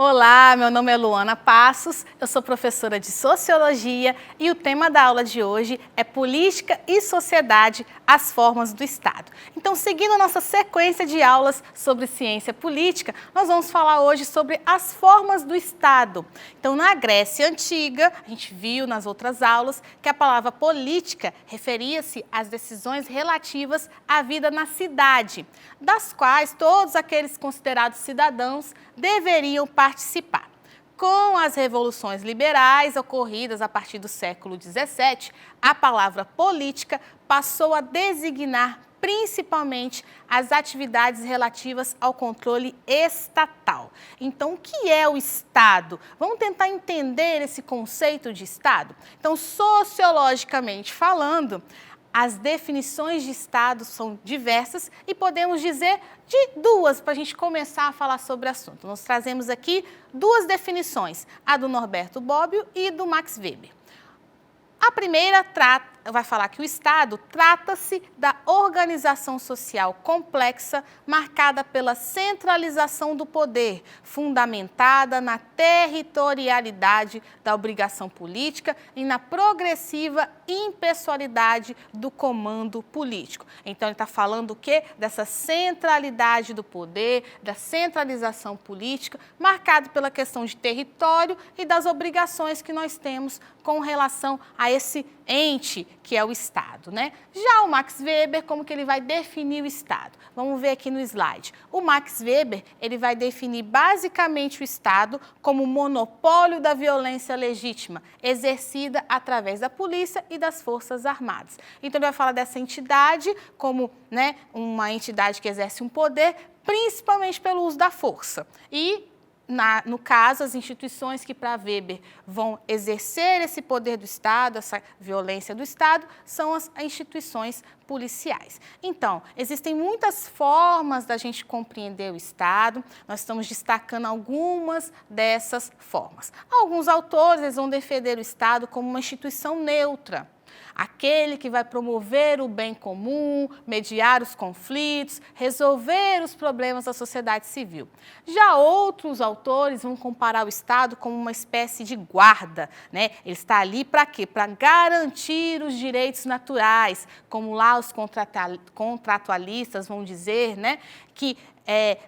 Olá, meu nome é Luana Passos, eu sou professora de Sociologia e o tema da aula de hoje é Política e Sociedade, as formas do Estado. Então, seguindo a nossa sequência de aulas sobre ciência política, nós vamos falar hoje sobre as formas do Estado. Então, na Grécia Antiga, a gente viu nas outras aulas que a palavra política referia-se às decisões relativas à vida na cidade, das quais todos aqueles considerados cidadãos deveriam participar. Com as revoluções liberais ocorridas a partir do século XVII, a palavra política passou a designar principalmente as atividades relativas ao controle estatal. Então, o que é o Estado? Vamos tentar entender esse conceito de Estado? Então, sociologicamente falando, as definições de Estado são diversas e podemos dizer de duas para a gente começar a falar sobre o assunto. Nós trazemos aqui duas definições, a do Norberto Bobbio e do Max Weber. A primeira vai falar que o Estado trata-se da organização social complexa marcada pela centralização do poder, fundamentada na territorialidade da obrigação política e na progressiva impessoalidade do comando político. Então, ele está falando o quê? Dessa centralidade do poder, da centralização política, marcado pela questão de território e das obrigações que nós temos com relação a esse ente que é o Estado, né? Já o Max Weber, como que ele vai definir o Estado? Vamos ver aqui no slide. O Max Weber, ele vai definir basicamente o Estado como monopólio da violência legítima, exercida através da polícia e das Forças Armadas. Então, ele vai falar dessa entidade como, né, uma entidade que exerce um poder, principalmente pelo uso da força. E no caso, as instituições que para Weber vão exercer esse poder do Estado, essa violência do Estado, são as instituições policiais. Então, existem muitas formas da gente compreender o Estado, nós estamos destacando algumas dessas formas. Alguns autores vão defender o Estado como uma instituição neutra, aquele que vai promover o bem comum, mediar os conflitos, resolver os problemas da sociedade civil. Já outros autores vão comparar o Estado como uma espécie de guarda, né? Ele está ali para quê? Para garantir os direitos naturais, como lá os contratualistas vão dizer, né? Que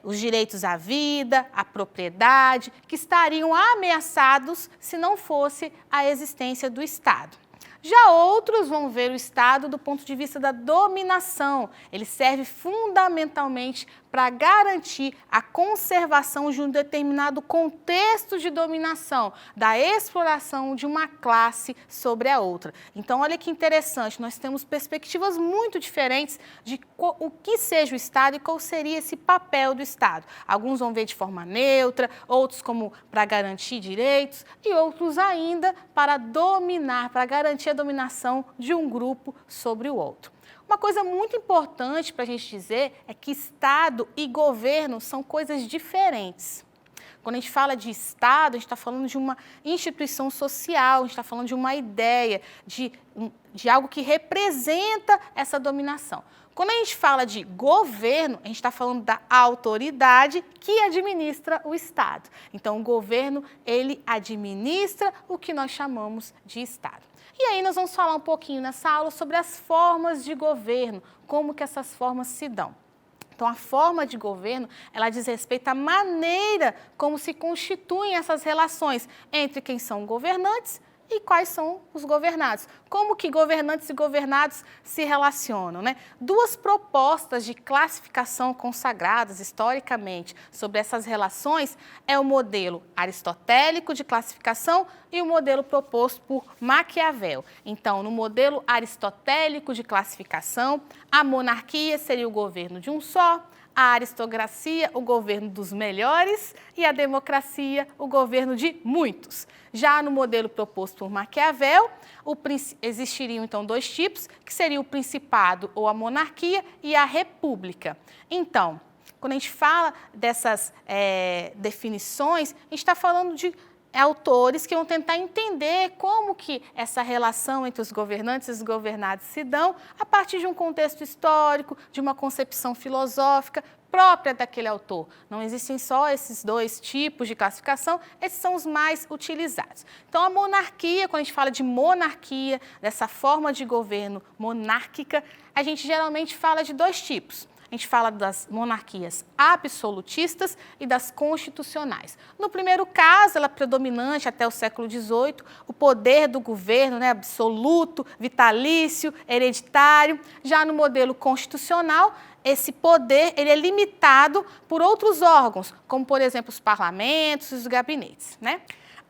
os direitos à vida, à propriedade, que estariam ameaçados se não fosse a existência do Estado. Já outros vão ver o Estado do ponto de vista da dominação. Ele serve fundamentalmente para garantir a conservação de um determinado contexto de dominação, da exploração de uma classe sobre a outra. Então, olha que interessante, nós temos perspectivas muito diferentes de o que seja o Estado e qual seria esse papel do Estado. Alguns vão ver de forma neutra, outros como para garantir direitos e outros ainda para dominar, para garantir a dominação de um grupo sobre o outro. Uma coisa muito importante para a gente dizer é que Estado e governo são coisas diferentes. Quando a gente fala de Estado, a gente está falando de uma instituição social, a gente está falando de uma ideia, de algo que representa essa dominação. Quando a gente fala de governo, a gente está falando da autoridade que administra o Estado. Então, o governo, ele administra o que nós chamamos de Estado. E aí nós vamos falar um pouquinho nessa aula sobre as formas de governo, como que essas formas se dão. Então, a forma de governo, ela diz respeito à maneira como se constituem essas relações entre quem são governantes e quais são os governados. Como que governantes e governados se relacionam, né? Duas propostas de classificação consagradas historicamente sobre essas relações é o modelo aristotélico de classificação e o modelo proposto por Maquiavel. Então, no modelo aristotélico de classificação, a monarquia seria o governo de um só, a aristocracia, o governo dos melhores, e a democracia, o governo de muitos. Já no modelo proposto por Maquiavel, existiriam então dois tipos, que seria o principado ou a monarquia e a república. Então, quando a gente fala dessas definições, a gente está falando de autores que vão tentar entender como que essa relação entre os governantes e os governados se dão a partir de um contexto histórico, de uma concepção filosófica, própria daquele autor. Não existem só esses dois tipos de classificação, esses são os mais utilizados. Então, a monarquia, quando a gente fala de monarquia, dessa forma de governo monárquica, a gente geralmente fala de dois tipos. A gente fala das monarquias absolutistas e das constitucionais. No primeiro caso, ela é predominante até o século XVIII, o poder do governo, né, absoluto, vitalício, hereditário. Já no modelo constitucional, esse poder ele é limitado por outros órgãos, como, por exemplo, os parlamentos e os gabinetes, né?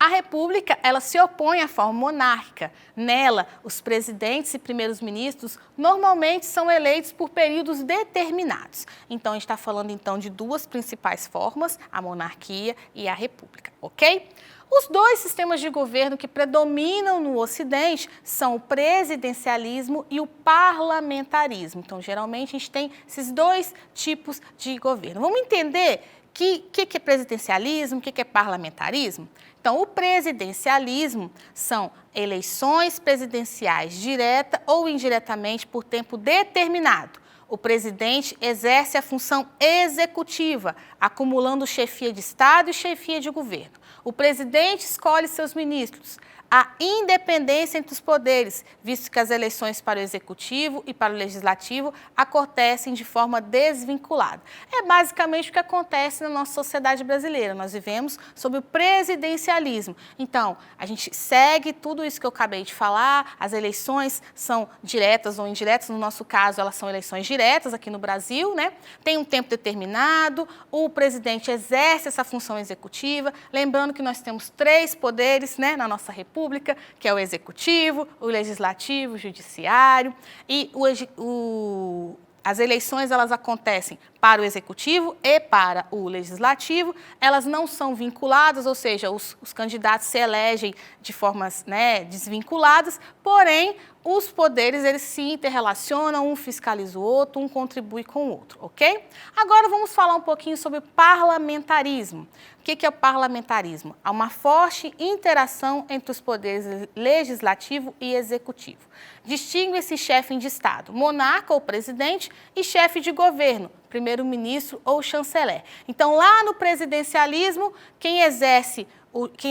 A República, ela se opõe à forma monárquica. Nela, os presidentes e primeiros ministros normalmente são eleitos por períodos determinados. Então, a gente está falando então de duas principais formas, a monarquia e a república, ok? Os dois sistemas de governo que predominam no Ocidente são o presidencialismo e o parlamentarismo. Então, geralmente, a gente tem esses dois tipos de governo. Vamos entender o que é presidencialismo, o que é parlamentarismo? Então, o presidencialismo são eleições presidenciais direta ou indiretamente por tempo determinado. O presidente exerce a função executiva, acumulando chefia de Estado e chefia de governo. O presidente escolhe seus ministros. A independência entre os poderes, visto que as eleições para o executivo e para o legislativo acontecem de forma desvinculada. É basicamente o que acontece na nossa sociedade brasileira. Nós vivemos sob o presidencialismo. Então, a gente segue tudo isso que eu acabei de falar, as eleições são diretas ou indiretas, no nosso caso elas são eleições diretas aqui no Brasil, né? Tem um tempo determinado, o presidente exerce essa função executiva, lembrando que nós temos 3 poderes, né, na nossa república, que é o executivo, o legislativo, o judiciário, e as eleições elas acontecem para o executivo e para o legislativo, elas não são vinculadas, ou seja, os candidatos se elegem de formas, né, desvinculadas, porém os poderes eles se interrelacionam, um fiscaliza o outro, um contribui com o outro, ok? Agora vamos falar um pouquinho sobre o parlamentarismo. O que é o parlamentarismo? Há uma forte interação entre os poderes legislativo e executivo. Distingue-se chefe de Estado, monarca ou presidente, e chefe de governo, primeiro-ministro ou chanceler. Então, lá no presidencialismo, quem é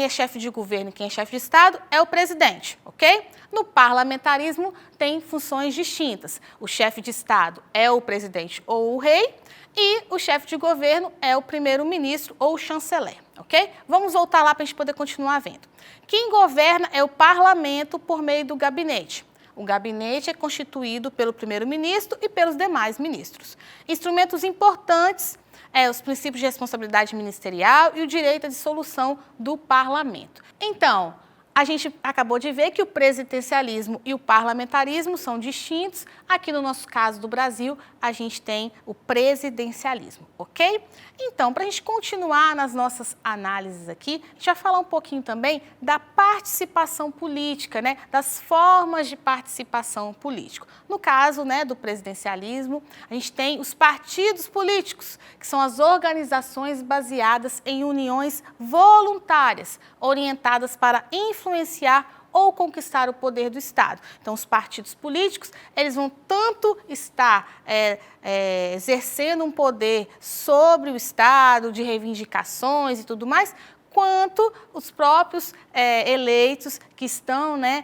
chefe de governo e quem é chefe de Estado é o presidente, ok? No parlamentarismo, tem funções distintas. O chefe de Estado é o presidente ou o rei e o chefe de governo é o primeiro-ministro ou o chanceler, ok? Vamos voltar lá para a gente poder continuar vendo. Quem governa é o parlamento por meio do gabinete. O gabinete é constituído pelo primeiro-ministro e pelos demais ministros. Instrumentos importantes os princípios de responsabilidade ministerial e o direito à dissolução do parlamento. Então, a gente acabou de ver que o presidencialismo e o parlamentarismo são distintos. Aqui no nosso caso do Brasil, a gente tem o presidencialismo, ok? Então, para a gente continuar nas nossas análises aqui, a gente vai falar um pouquinho também da participação política, né? Das formas de participação política. No caso, né, do presidencialismo, a gente tem os partidos políticos, que são as organizações baseadas em uniões voluntárias, orientadas para influenciar ou conquistar o poder do Estado. Então, os partidos políticos, eles vão tanto estar exercendo um poder sobre o Estado, de reivindicações e tudo mais, quanto os próprios eleitos que estão, né,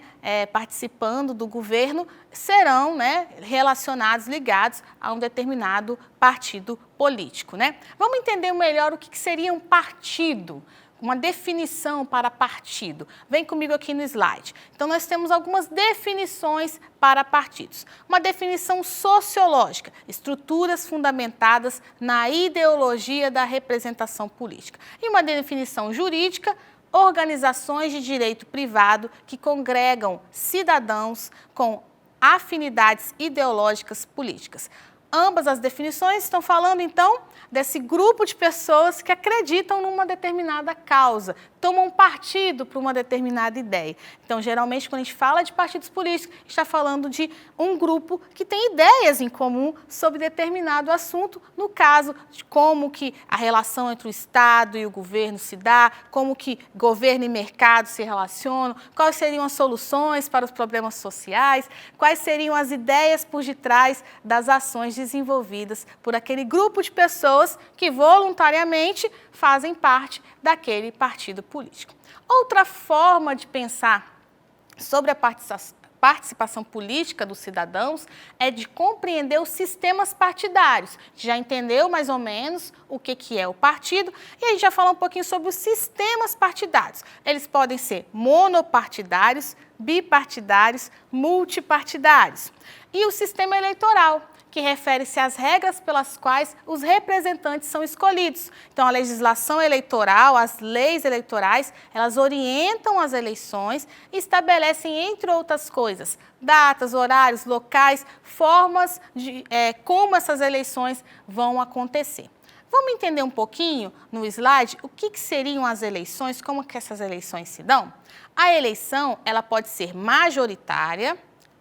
participando do governo serão, né, relacionados, ligados a um determinado partido político, né? Vamos entender melhor o que seria um partido. Uma definição para partido. Vem comigo aqui no slide. Então, nós temos algumas definições para partidos. Uma definição sociológica, estruturas fundamentadas na ideologia da representação política. E uma definição jurídica, organizações de direito privado que congregam cidadãos com afinidades ideológicas políticas. Ambas as definições estão falando, então, desse grupo de pessoas que acreditam numa determinada causa, tomam partido por uma determinada ideia. Então, geralmente, quando a gente fala de partidos políticos, a gente está falando de um grupo que tem ideias em comum sobre determinado assunto, no caso de como que a relação entre o Estado e o governo se dá, como que governo e mercado se relacionam, quais seriam as soluções para os problemas sociais, quais seriam as ideias por detrás das ações de desenvolvidas por aquele grupo de pessoas que voluntariamente fazem parte daquele partido político. Outra forma de pensar sobre a participação política dos cidadãos é de compreender os sistemas partidários. Já entendeu mais ou menos o que é o partido e a gente já falou um pouquinho sobre os sistemas partidários. Eles podem ser monopartidários, bipartidários, multipartidários. E o sistema eleitoral, que refere-se às regras pelas quais os representantes são escolhidos. Então, a legislação eleitoral, as leis eleitorais, elas orientam as eleições e estabelecem, entre outras coisas, datas, horários, locais, formas de como essas eleições vão acontecer. Vamos entender um pouquinho no slide o que seriam as eleições, como que essas eleições se dão? A eleição, ela pode ser majoritária,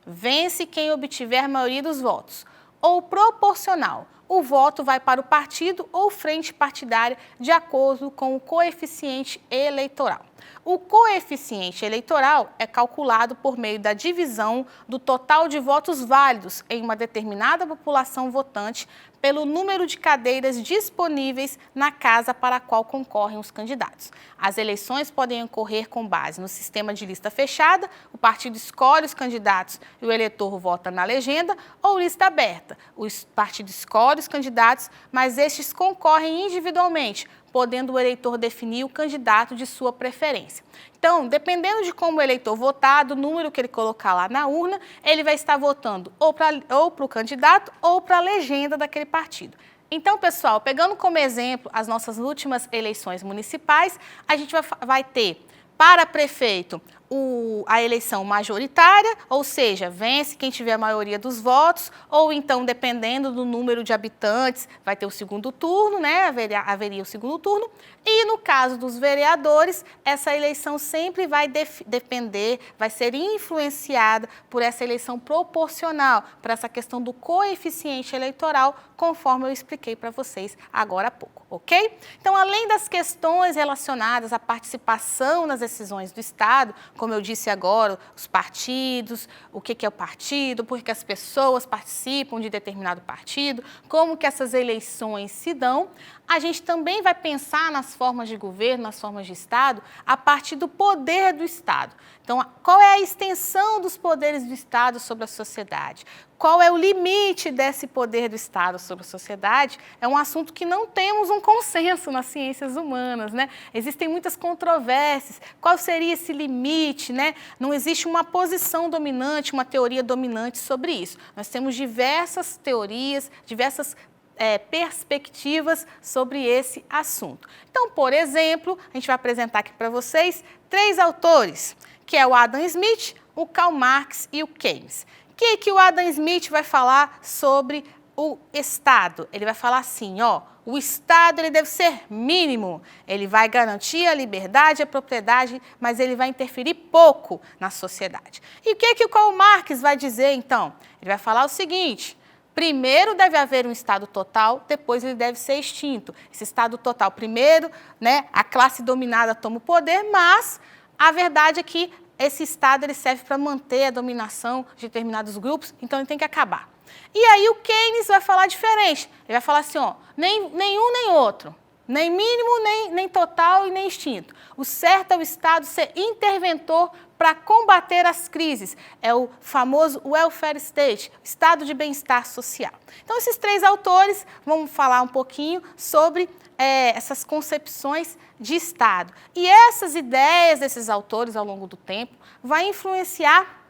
vence quem obtiver a maioria dos votos, ou proporcional. O voto vai para o partido ou frente partidária de acordo com o coeficiente eleitoral. O coeficiente eleitoral é calculado por meio da divisão do total de votos válidos em uma determinada população votante pelo número de cadeiras disponíveis na casa para a qual concorrem os candidatos. As eleições podem ocorrer com base no sistema de lista fechada, o partido escolhe os candidatos e o eleitor vota na legenda, ou lista aberta. O partido escolhe os candidatos, mas estes concorrem individualmente, podendo o eleitor definir o candidato de sua preferência. Então, dependendo de como o eleitor votar, do número que ele colocar lá na urna, ele vai estar votando ou para o candidato ou para a legenda daquele partido. Então, pessoal, pegando como exemplo as nossas últimas eleições municipais, a gente vai ter para prefeito a eleição majoritária, ou seja, vence quem tiver a maioria dos votos, ou então, dependendo do número de habitantes, vai ter o segundo turno, né? Haveria o segundo turno. E no caso dos vereadores, essa eleição sempre vai depender, vai ser influenciada por essa eleição proporcional, por essa questão do coeficiente eleitoral, conforme eu expliquei para vocês agora há pouco, ok? Então, além das questões relacionadas à participação nas decisões do Estado, como eu disse agora, os partidos, o que é o partido, por que as pessoas participam de determinado partido, como que essas eleições se dão, a gente também vai pensar nas formas de governo, nas formas de Estado, a partir do poder do Estado. Então, qual é a extensão dos poderes do Estado sobre a sociedade? Qual é o limite desse poder do Estado sobre a sociedade? É um assunto que não temos um consenso nas ciências humanas, né? Existem muitas controvérsias. Qual seria esse limite, né? Não existe uma posição dominante, uma teoria dominante sobre isso. Nós temos diversas teorias, diversas perspectivas sobre esse assunto. Então, por exemplo, a gente vai apresentar aqui para vocês 3 autores, que é o Adam Smith, o Karl Marx e o Keynes. O que o Adam Smith vai falar sobre o Estado? Ele vai falar assim, ó, o Estado ele deve ser mínimo, ele vai garantir a liberdade e a propriedade, mas ele vai interferir pouco na sociedade. E o que o Karl Marx vai dizer, então? Ele vai falar o seguinte: primeiro deve haver um Estado total, depois ele deve ser extinto. Esse Estado total, primeiro, né, a classe dominada toma o poder, mas a verdade é que esse Estado ele serve para manter a dominação de determinados grupos, então ele tem que acabar. E aí o Keynes vai falar diferente. Ele vai falar assim, ó, nem um nem outro. Nem mínimo, nem total e nem extinto. O certo é o Estado ser interventor para combater as crises. É o famoso welfare state, estado de bem-estar social. Então, esses 3 autores vão falar um pouquinho sobre essas concepções de Estado. E essas ideias desses autores ao longo do tempo vai influenciar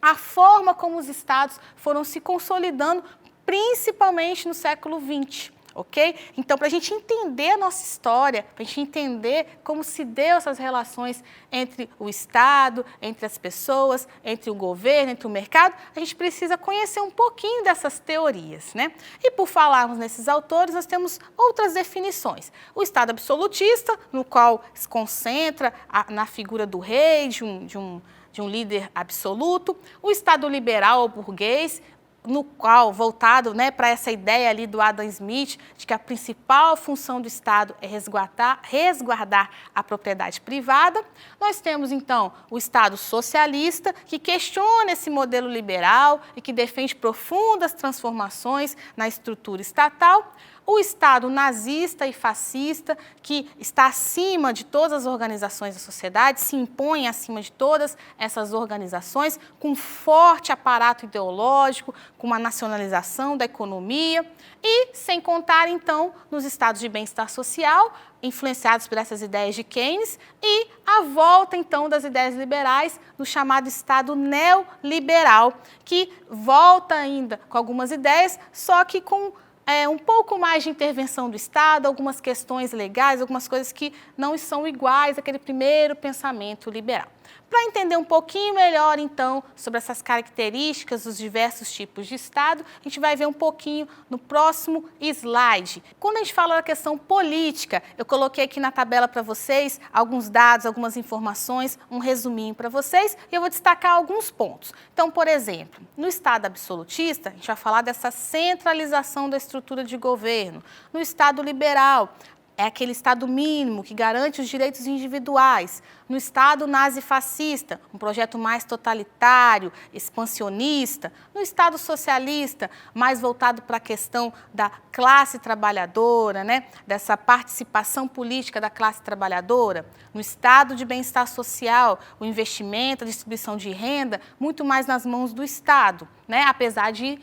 a forma como os Estados foram se consolidando, principalmente no século XX. Ok? Então, para a gente entender a nossa história, para a gente entender como se deu essas relações entre o Estado, entre as pessoas, entre o governo, entre o mercado, a gente precisa conhecer um pouquinho dessas teorias, né? E por falarmos nesses autores, nós temos outras definições. O Estado absolutista, no qual se concentra na figura do rei, de um líder absoluto. O Estado liberal ou burguês, no qual, voltado, né, para essa ideia ali do Adam Smith, de que a principal função do Estado é resguardar a propriedade privada. Nós temos, então, o Estado socialista, que questiona esse modelo liberal e que defende profundas transformações na estrutura estatal. O Estado nazista e fascista, que está acima de todas as organizações da sociedade, se impõe acima de todas essas organizações, com forte aparato ideológico, com uma nacionalização da economia e, sem contar, então, nos estados de bem-estar social, influenciados por essas ideias de Keynes, e a volta, então, das ideias liberais no chamado Estado neoliberal, que volta ainda com algumas ideias, só que com um pouco mais de intervenção do Estado, algumas questões legais, algumas coisas que não são iguais àquele primeiro pensamento liberal. Para entender um pouquinho melhor, então, sobre essas características dos diversos tipos de Estado, a gente vai ver um pouquinho no próximo slide. Quando a gente fala da questão política, eu coloquei aqui na tabela para vocês alguns dados, algumas informações, um resuminho para vocês, e eu vou destacar alguns pontos. Então, por exemplo, no Estado absolutista, a gente vai falar dessa centralização da estrutura de governo. No Estado liberal, é aquele Estado mínimo que garante os direitos individuais. No Estado nazi-fascista, um projeto mais totalitário, expansionista. No Estado socialista, mais voltado para a questão da classe trabalhadora, né? Dessa participação política da classe trabalhadora. No Estado de bem-estar social, o investimento, a distribuição de renda, muito mais nas mãos do Estado, né? Apesar de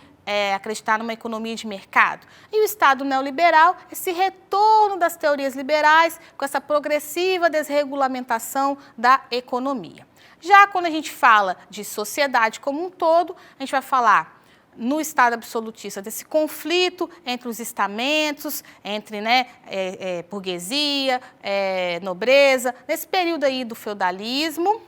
acreditar numa economia de mercado. E o Estado neoliberal, esse retorno das teorias liberais com essa progressiva desregulamentação da economia. Já quando a gente fala de sociedade como um todo, a gente vai falar no Estado absolutista desse conflito entre os estamentos, entre burguesia, nobreza, nesse período aí do feudalismo.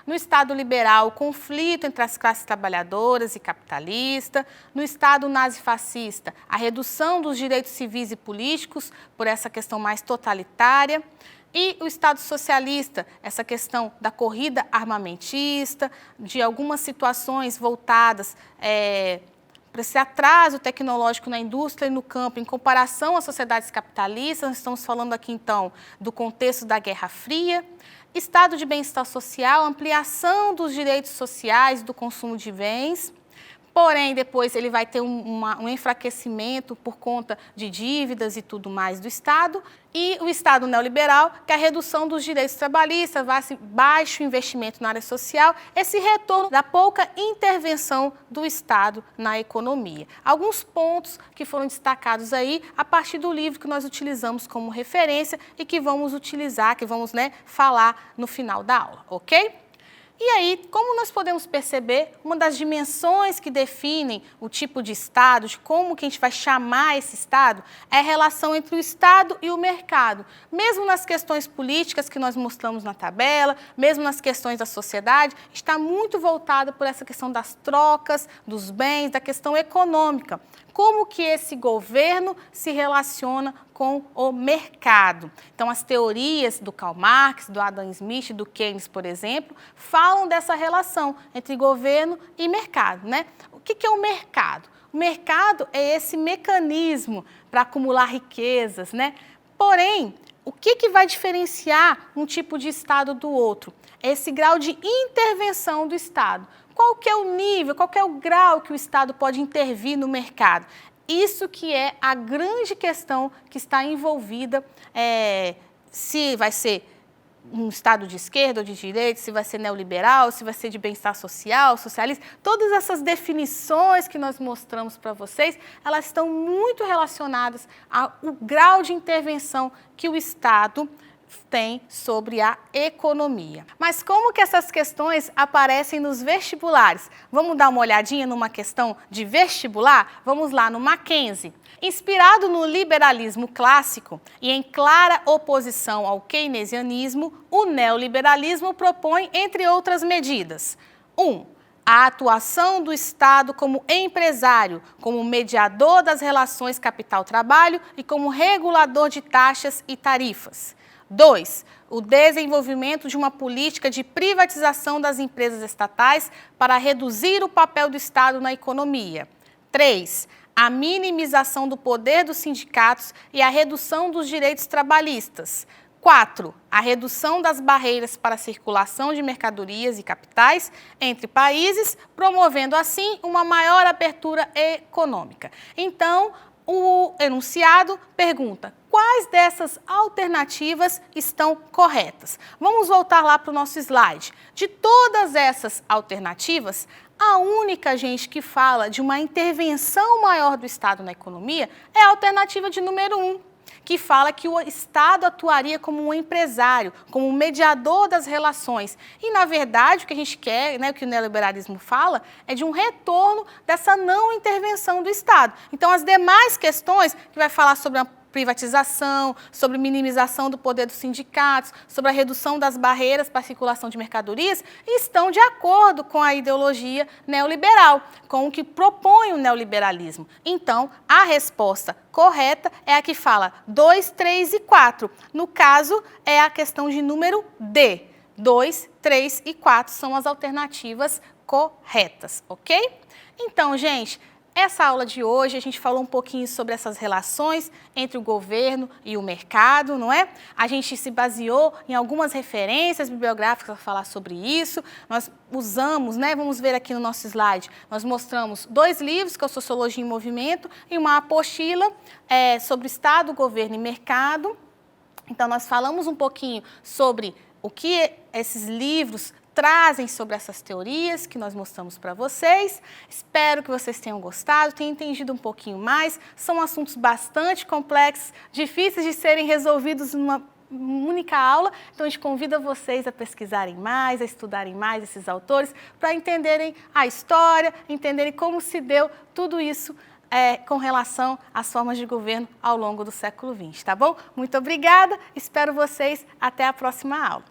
No Estado liberal, o conflito entre as classes trabalhadoras e capitalistas. No Estado nazifascista, a redução dos direitos civis e políticos por essa questão mais totalitária. E o Estado socialista, essa questão da corrida armamentista, de algumas situações voltadas para esse atraso tecnológico na indústria e no campo em comparação às sociedades capitalistas. Nós estamos falando aqui, então, do contexto da Guerra Fria. Estado de bem-estar social, ampliação dos direitos sociais, do consumo de bens. Porém, depois ele vai ter um enfraquecimento por conta de dívidas e tudo mais do Estado. E o Estado neoliberal, que é a redução dos direitos trabalhistas, baixo investimento na área social, esse retorno da pouca intervenção do Estado na economia. Alguns pontos que foram destacados aí a partir do livro que nós utilizamos como referência e que vamos utilizar, que vamos falar no final da aula, ok? E aí, como nós podemos perceber, uma das dimensões que definem o tipo de Estado, de como que a gente vai chamar esse Estado, é a relação entre o Estado e o mercado. Mesmo nas questões políticas que nós mostramos na tabela, mesmo nas questões da sociedade, está muito voltada por essa questão das trocas, dos bens, da questão econômica. Como que esse governo se relaciona com o mercado. Então, as teorias do Karl Marx, do Adam Smith, do Keynes, por exemplo, falam dessa relação entre governo e mercado, né? O que é o mercado? O mercado é esse mecanismo para acumular riquezas, né? Porém, o que vai diferenciar um tipo de Estado do outro? É esse grau de intervenção do Estado. Qual que é o nível, qual que é o grau que o Estado pode intervir no mercado? Isso que é a grande questão que está envolvida, se vai ser um Estado de esquerda ou de direita, se vai ser neoliberal, se vai ser de bem-estar social, socialista. Todas essas definições que nós mostramos para vocês, elas estão muito relacionadas ao grau de intervenção que o Estado tem sobre a economia. Mas como que essas questões aparecem nos vestibulares? Vamos dar uma olhadinha numa questão de vestibular? Vamos lá no Mackenzie. Inspirado no liberalismo clássico e em clara oposição ao keynesianismo, o neoliberalismo propõe, entre outras medidas: 1. A atuação do Estado como empresário, como mediador das relações capital-trabalho e como regulador de taxas e tarifas. 2. O desenvolvimento de uma política de privatização das empresas estatais para reduzir o papel do Estado na economia. 3. A minimização do poder dos sindicatos e a redução dos direitos trabalhistas. 4. A redução das barreiras para a circulação de mercadorias e capitais entre países, promovendo assim uma maior abertura econômica. Então, o enunciado pergunta: quais dessas alternativas estão corretas? Vamos voltar lá para o nosso slide. De todas essas alternativas, a única, gente, que fala de uma intervenção maior do Estado na economia é a alternativa de número 1, que fala que o Estado atuaria como um empresário, como um mediador das relações. E, na verdade, o que a gente quer, né, o que o neoliberalismo fala, é de um retorno dessa não intervenção do Estado. Então, as demais questões, que vai falar sobre a privatização, sobre minimização do poder dos sindicatos, sobre a redução das barreiras para a circulação de mercadorias, estão de acordo com a ideologia neoliberal, com o que propõe o neoliberalismo. Então, a resposta correta é a que fala 2, 3 e 4. No caso, é a questão de número D. 2, 3 e 4 são as alternativas corretas, ok? Então, gente, essa aula de hoje a gente falou um pouquinho sobre essas relações entre o governo e o mercado, não é? A gente se baseou em algumas referências bibliográficas para falar sobre isso. Nós usamos, né? Vamos ver aqui no nosso slide, nós mostramos 2 livros, que é o Sociologia em Movimento, e uma apostila sobre Estado, Governo e Mercado. Então, nós falamos um pouquinho sobre o que esses livros trazem sobre essas teorias que nós mostramos para vocês. Espero que vocês tenham gostado, tenham entendido um pouquinho mais. São assuntos bastante complexos, difíceis de serem resolvidos numa única aula. Então, a gente convida vocês a pesquisarem mais, a estudarem mais esses autores, para entenderem a história, entenderem como se deu tudo isso com relação às formas de governo ao longo do século XX, tá bom? Muito obrigada, espero vocês até a próxima aula.